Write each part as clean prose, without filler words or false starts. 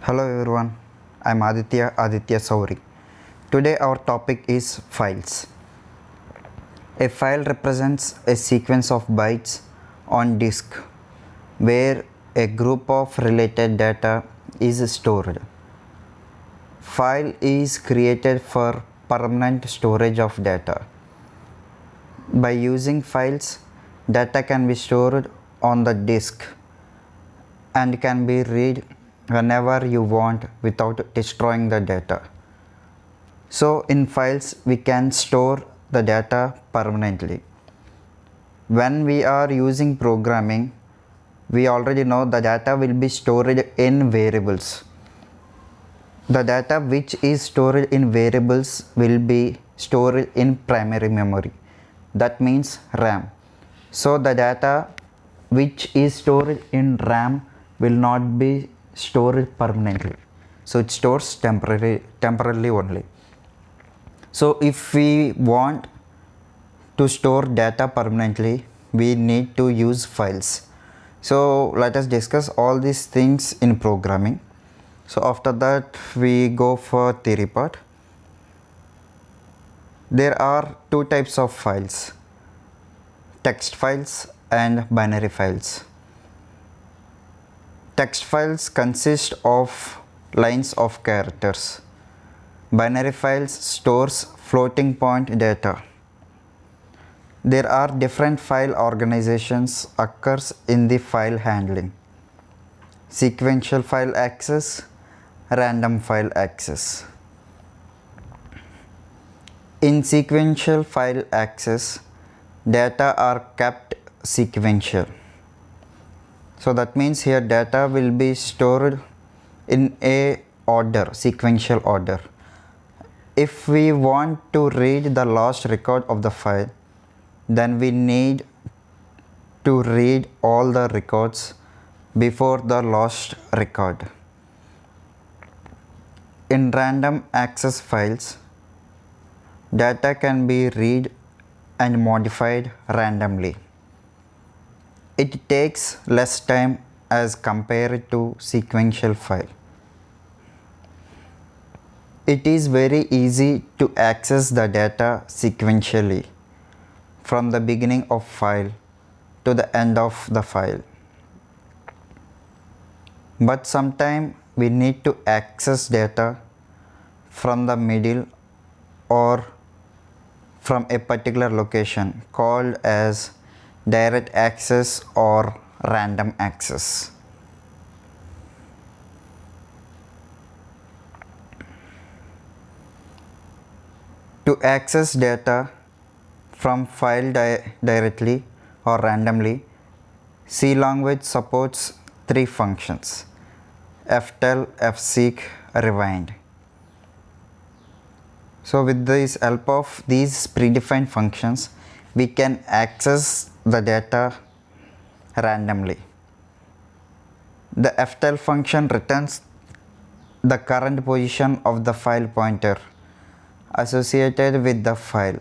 Hello everyone, I am Aditya Sauri. Today our topic is files. A file represents a sequence of bytes on disk where a group of related data is stored. File is created for permanent storage of data. By using files, data can be stored on the disk and can be read whenever you want without destroying the data. So in files we can store the data permanently. When we are using programming, we already know the data will be stored in variables. The data which is stored in variables will be stored in primary memory. That means RAM. So the data which is stored in RAM will not be stored permanently. So it stores temporarily only. So if we want to store data permanently, we need to use files. So let us discuss all these things in programming. So after that we go for theory part. There are two types of files: text files and binary files. Text files consist of lines of characters. Binary files stores floating point data. There are different file organizations occurs in the file handling: sequential file access, random file access. In sequential file access, data are kept sequential. So that means here data will be stored in a order, sequential order. If we want to read the last record of the file, then we need to read all the records before the last record. In random access files, data can be read and modified randomly. It takes less time as compared to sequential file. It is very easy to access the data sequentially from the beginning of file to the end of the file. But sometimes we need to access data from the middle or from a particular location called as direct access or random access. To access data from file directly or randomly, C language supports three functions: ftell, fseek, rewind. So with the help of these predefined functions, we can access the data randomly. The ftell function returns the current position of the file pointer associated with the file,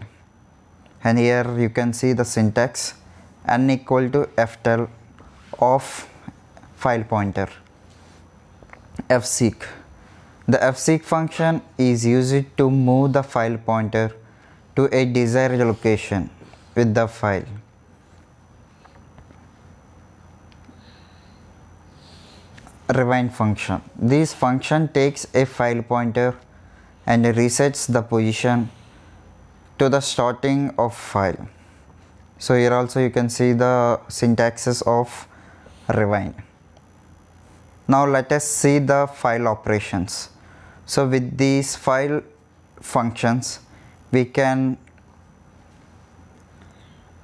and here you can see the syntax: n equal to ftell of file pointer. Fseek. The fseek function is used to move the file pointer to a desired location with the file. Rewind function. This function takes a file pointer and resets the position to the starting of file. So here also you can see the syntaxes of rewind. Now let us see the file operations. So with these file functions, we can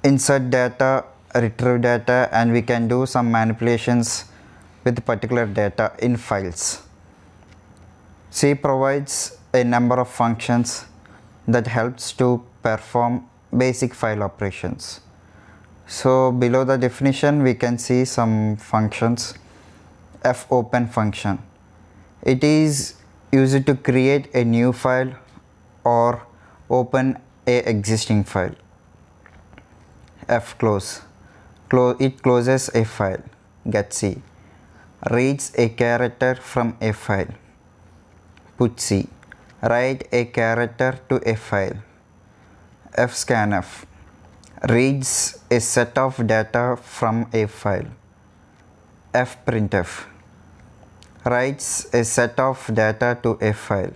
insert data, retrieve data, and we can do some manipulations with particular data in files. C provides a number of functions that helps to perform basic file operations. So below the definition we can see some functions. Fopen function. It is used to create a new file or open a existing file. Fclose. It closes a file. Get C. reads a character from a file. Put C. Write a character to a file. Fscanf. Reads a set of data from a file. Fprintf. Writes a set of data to a file.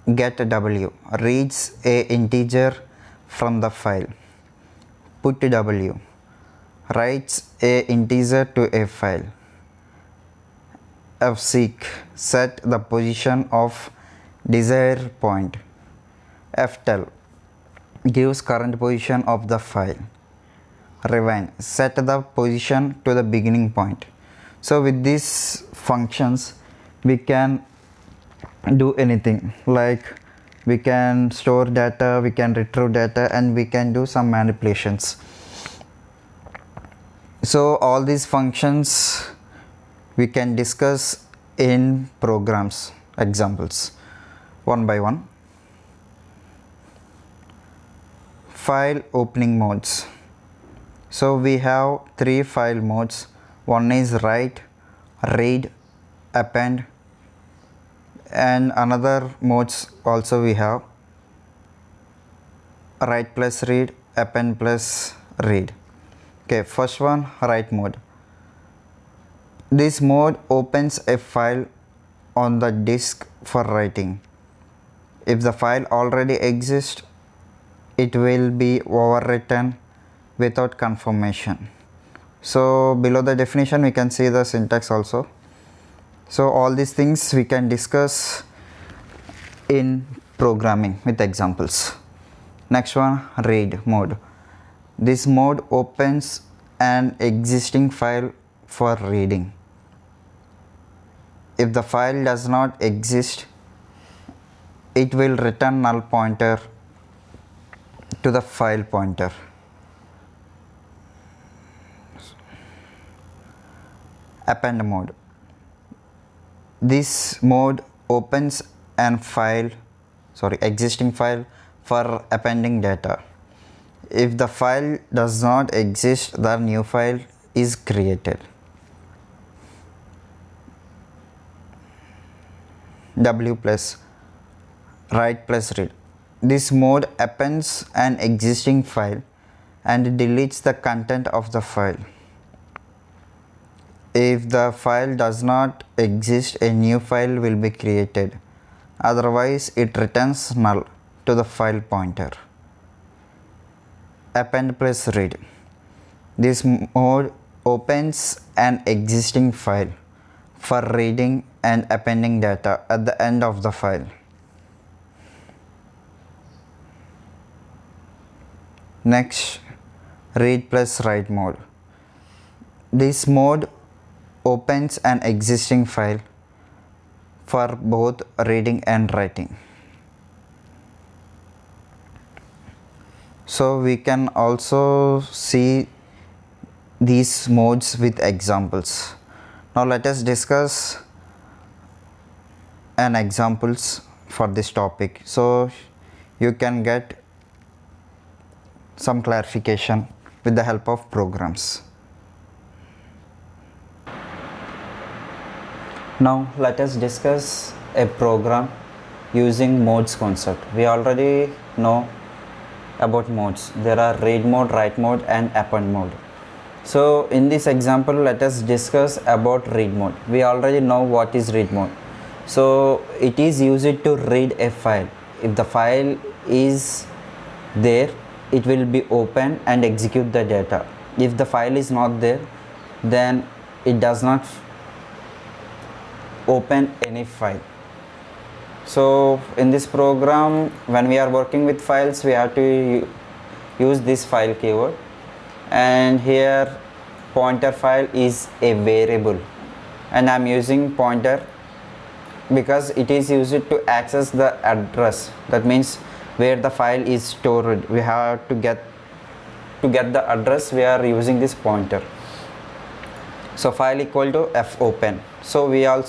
GetW. Reads a integer from the file. PutW. Writes a integer to a file. Fseek. Set the position of desired point. Ftell. Gives current position of the file. Rewind. Set the position to the beginning point. So with these functions we can do anything, like we can store data, we can retrieve data, and we can do some manipulations. So all these functions we can discuss in programs examples one by one. File opening modes. So we have three file modes. One is write, read, append, and another modes also we have write plus read, append plus read. Okay, first one, write mode. This mode opens a file on the disk for writing. If the file already exists, it will be overwritten without confirmation. So below the definition we can see the syntax also. So all these things we can discuss in programming with examples. Next one, read mode. This mode opens an existing file for reading. If the file does not exist, it will return null pointer to the file pointer. Append mode. This mode opens an existing file for appending data. If the file does not exist, the new file is created. W plus write plus read. This mode appends an existing file and deletes the content of the file. If the file does not exist, a new file will be created. Otherwise, it returns null to the file pointer. Append plus read. This mode opens an existing file for reading and appending data at the end of the file. Next, read plus write mode. This mode opens an existing file for both reading and writing. So we can also see these modes with examples. Now let us discuss an examples for this topic, so you can get some clarification with the help of programs. Now let us discuss a program using modes concept. We already know about modes. There are read mode, write mode, and append mode. So in this example, let us discuss about read mode. We already know what is read mode. So it is used to read a file. If the file is there, it will be open and execute the data. If the file is not there, then it does not open any file. So in this program, when we are working with files, we have to use this file keyword, and here pointer file is a variable, and I am using pointer because it is used to access the address. That means where the file is stored, we have to get the address. We are using this pointer. So file equal to fopen. So we are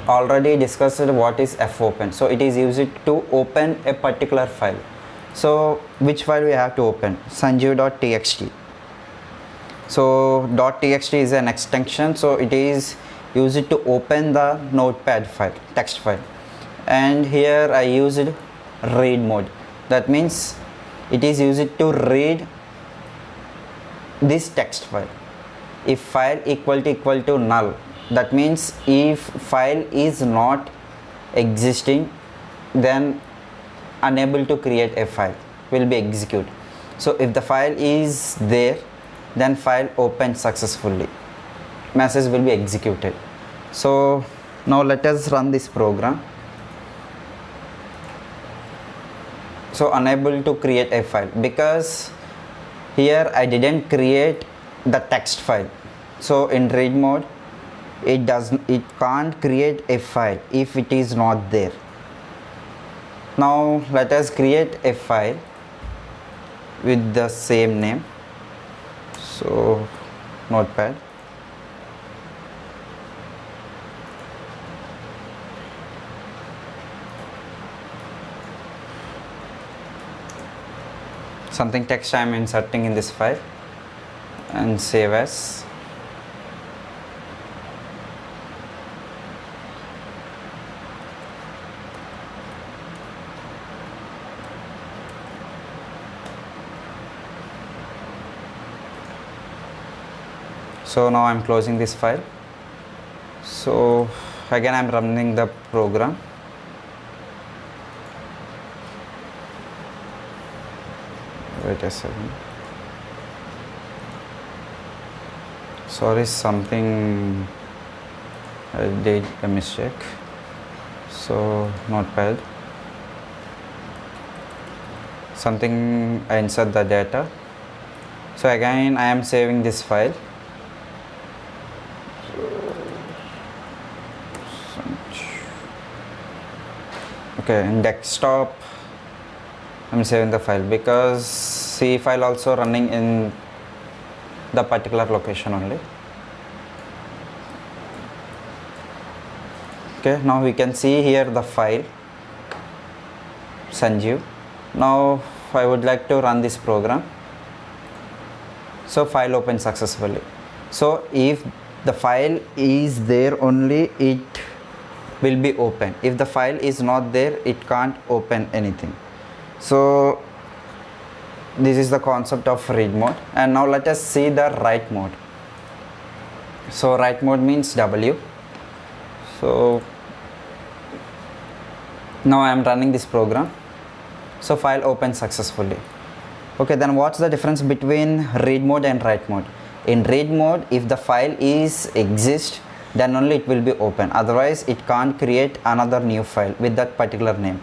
already discussed what is fopen. So it is used to open a particular file. So which file we have to open? sanjeev.txt. So .txt is an extension, so it is used to open the notepad file, text file, and here I used read mode. That means it is used to read this text file. If file equal to null, that means if file is not existing, then unable to create a file will be executed. So if the file is there, then file opens successfully, message will be executed. So now let us run this program. So unable to create a file because here I didn't create the text file. So in read mode, it can't create a file if it is not there. Now let us create a file with the same name. So notepad, something text I am inserting in this file and save as. So now I am closing this file. So again I am running the program. Wait a second. Sorry, something I did a mistake. So notepad, something I insert the data. So again I am saving this file. Okay, in desktop I'm saving the file because C file also running in the particular location only. Okay, now we can see here the file Sanjeev. Now I would like to run this program. So file opens successfully. So if the file is there only, it will be open. If the file is not there, it can't open anything. So this is the concept of read mode. And now let us see the write mode. So write mode means W. So now I am running this program. So file opens successfully. Okay, then what's the difference between read mode and write mode? In read mode, if the file is exist, then only it will be open, otherwise it can't create another new file with that particular name.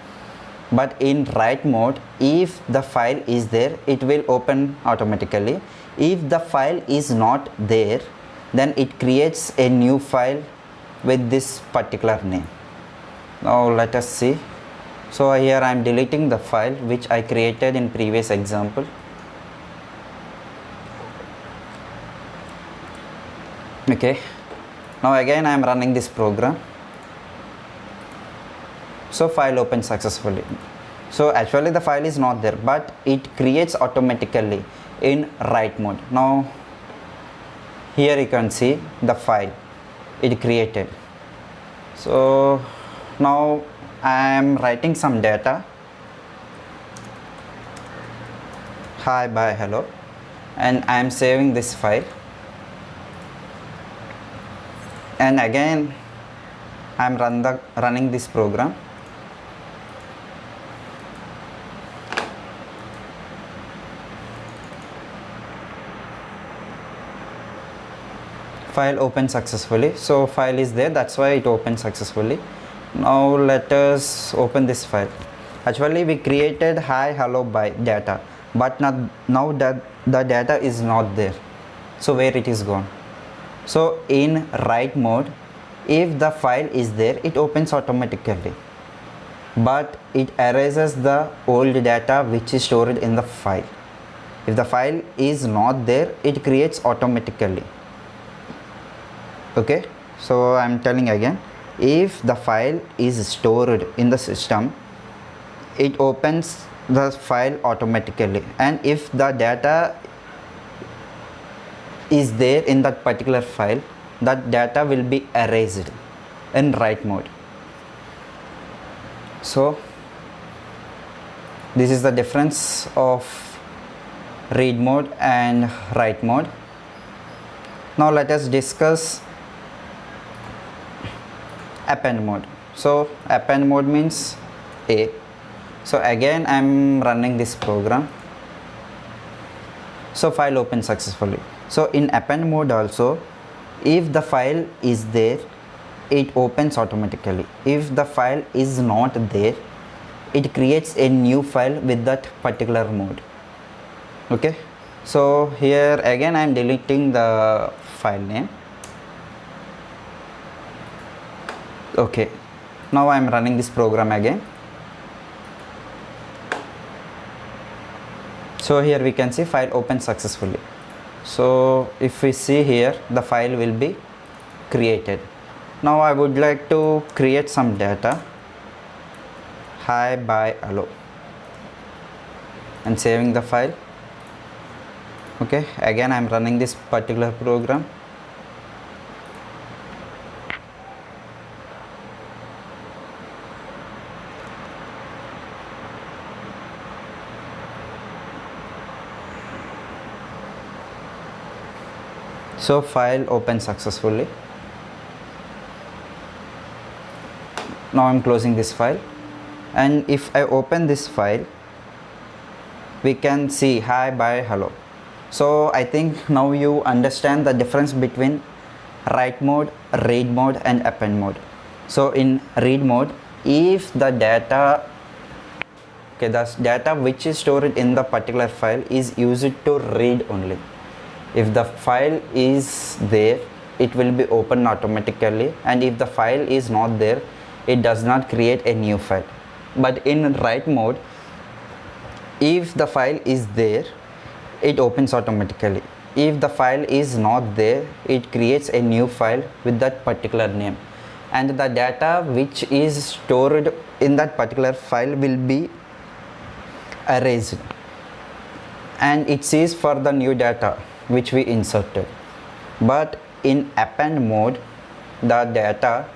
But in write mode, if the file is there, it will open automatically. If the file is not there, then it creates a new file with this particular name. Now let us see. So here I am deleting the file which I created in previous example. Okay, now again I am running this program. So file opens successfully. So actually the file is not there, but it creates automatically in write mode. Now here you can see the file it created. So now I am writing some data. Hi, bye, hello, and I am saving this file. And again I am running this program. File opens successfully. So file is there, that's why it opens successfully. Now let us open this file. Actually we created hi, hello, bye data, but now that the data is not there. So where it is gone? So in write mode, if the file is there, it opens automatically, but it erases the old data which is stored in the file. If the file is not there, it creates automatically. Okay, so I am telling again, if the file is stored in the system, it opens the file automatically, and if the data is there in that particular file, that data will be erased in write mode. So this is the difference of read mode and write mode. Now let us discuss append mode. So append mode means A. So again I am running this program. So file opens successfully. So in append mode also, if the file is there, it opens automatically. If the file is not there, it creates a new file with that particular mode. Okay, so here again I am deleting the file name. Okay, now I am running this program again. So here we can see file opened successfully. So if we see here, the file will be created. Now I would like to create some data. Hi, bye, hello, and saving the file. Okay, again I am running this particular program. So file opened successfully. Now I am closing this file, and if I open this file, we can see hi, bye, hello. So I think now you understand the difference between write mode, read mode and append mode. So in read mode, if the data, okay, the data which is stored in the particular file is used to read only. If the file is there, it will be opened automatically, and if the file is not there, it does not create a new file. But in write mode, if the file is there, it opens automatically. If the file is not there, it creates a new file with that particular name, and the data which is stored in that particular file will be erased, and it sees for the new data which we inserted. But in append mode, the data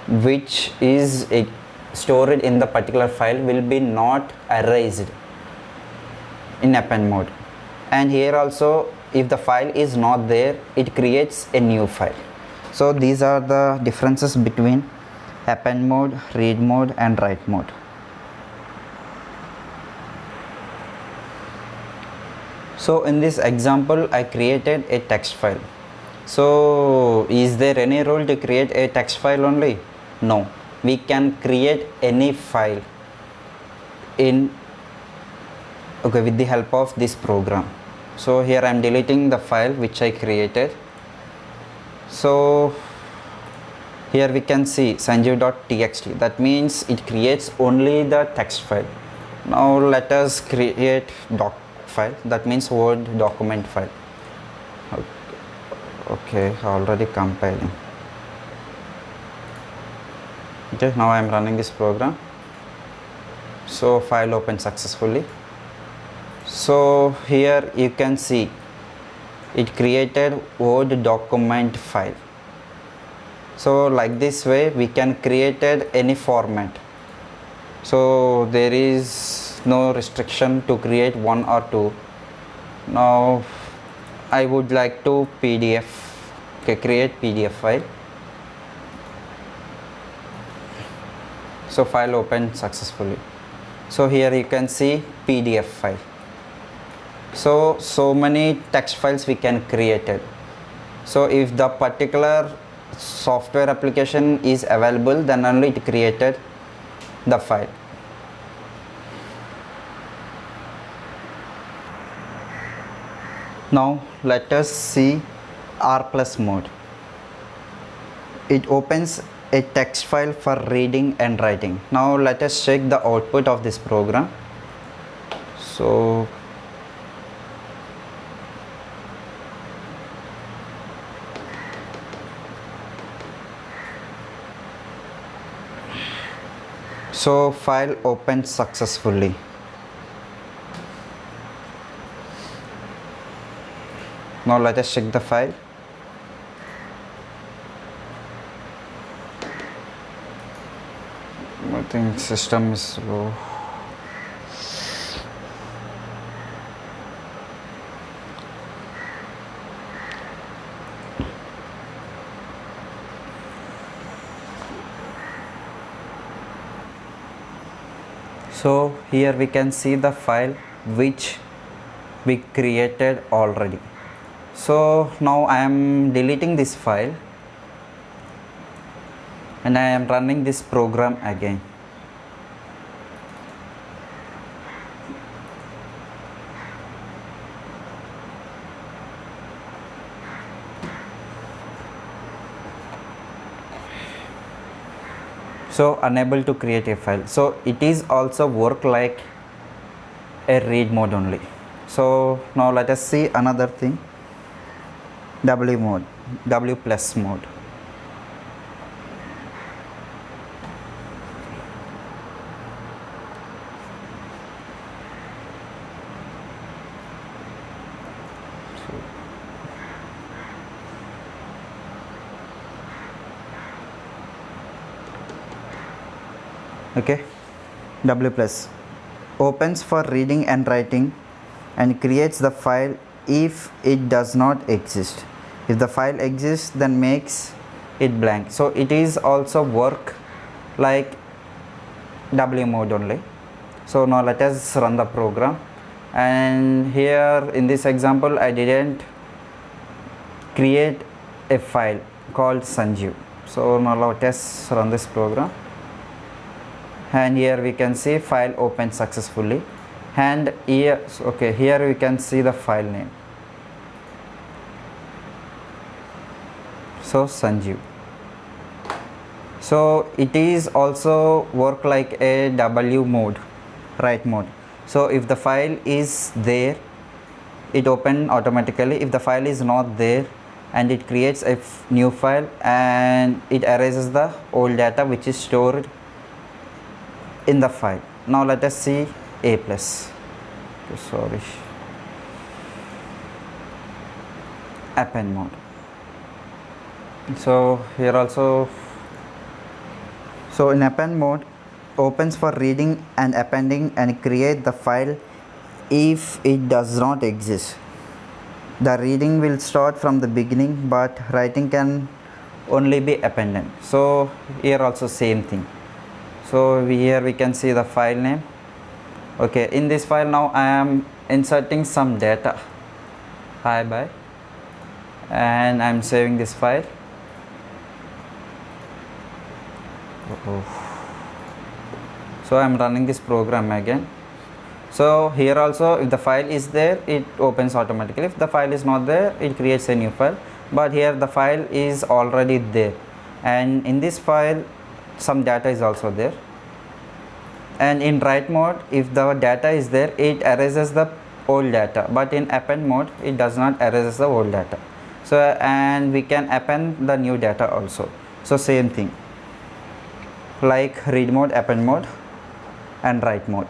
which is stored in the particular file will be not erased in append mode. And here also, if the file is not there, it creates a new file. So these are the differences between append mode, read mode and write mode. So in this example, I created a text file. So is there any rule to create a text file only? No, we can create any file with the help of this program. So here I am deleting the file which I created. So here we can see sanjeev.txt. That means it creates only the text file. Now let us create doc file, that means Word document file. Okay, already compiling. Okay, now I am running this program. So file opened successfully. So here you can see it created Word document file. So like this way we can create any format. So there is no restriction to create one or two. Now I would like to PDF, create PDF file. So file opened successfully. So here you can see PDF file. So many text files we can create it. So if the particular software application is available, then only it created the file. Now let us see R+ mode. It opens a text file for reading and writing. Now let us check the output of this program. So file opened successfully. Now let us check the file. I think system is slow. So here we can see the file which we created already. So now I am deleting this file and I am running this program again. So unable to create a file. So it is also work like a read mode only. So now let us see another thing. W mode, W plus mode. Okay, W plus opens for reading and writing and creates the file if it does not exist. If the file exists, then makes it blank. So it is also work like W mode only. So now let us run the program, and here in this example I didn't create a file called Sanjeev. So now let us run this program, and here we can see file opened successfully, and here okay, here we can see the file name. So Sanjeev. So it is also work like a W mode, write mode. So if the file is there, it open automatically. If the file is not there, and it creates a new file and it erases the old data which is stored in the file. Now let us see A plus. Okay, sorry. Append mode. So here also, so in append mode opens for reading and appending and create the file if it does not exist. The reading will start from the beginning, but writing can only be appended. So here also same thing. So here we can see the file name. Okay, in this file now I am inserting some data. Hi bye, and I am saving this file. So I am running this program again. So here also, if the file is there, it opens automatically. If the file is not there, it creates a new file. But here the file is already there, and in this file some data is also there. And in write mode, if the data is there, it erases the old data, but in append mode it does not erase the old data. So and we can append the new data also. So same thing like read mode, append mode and write mode.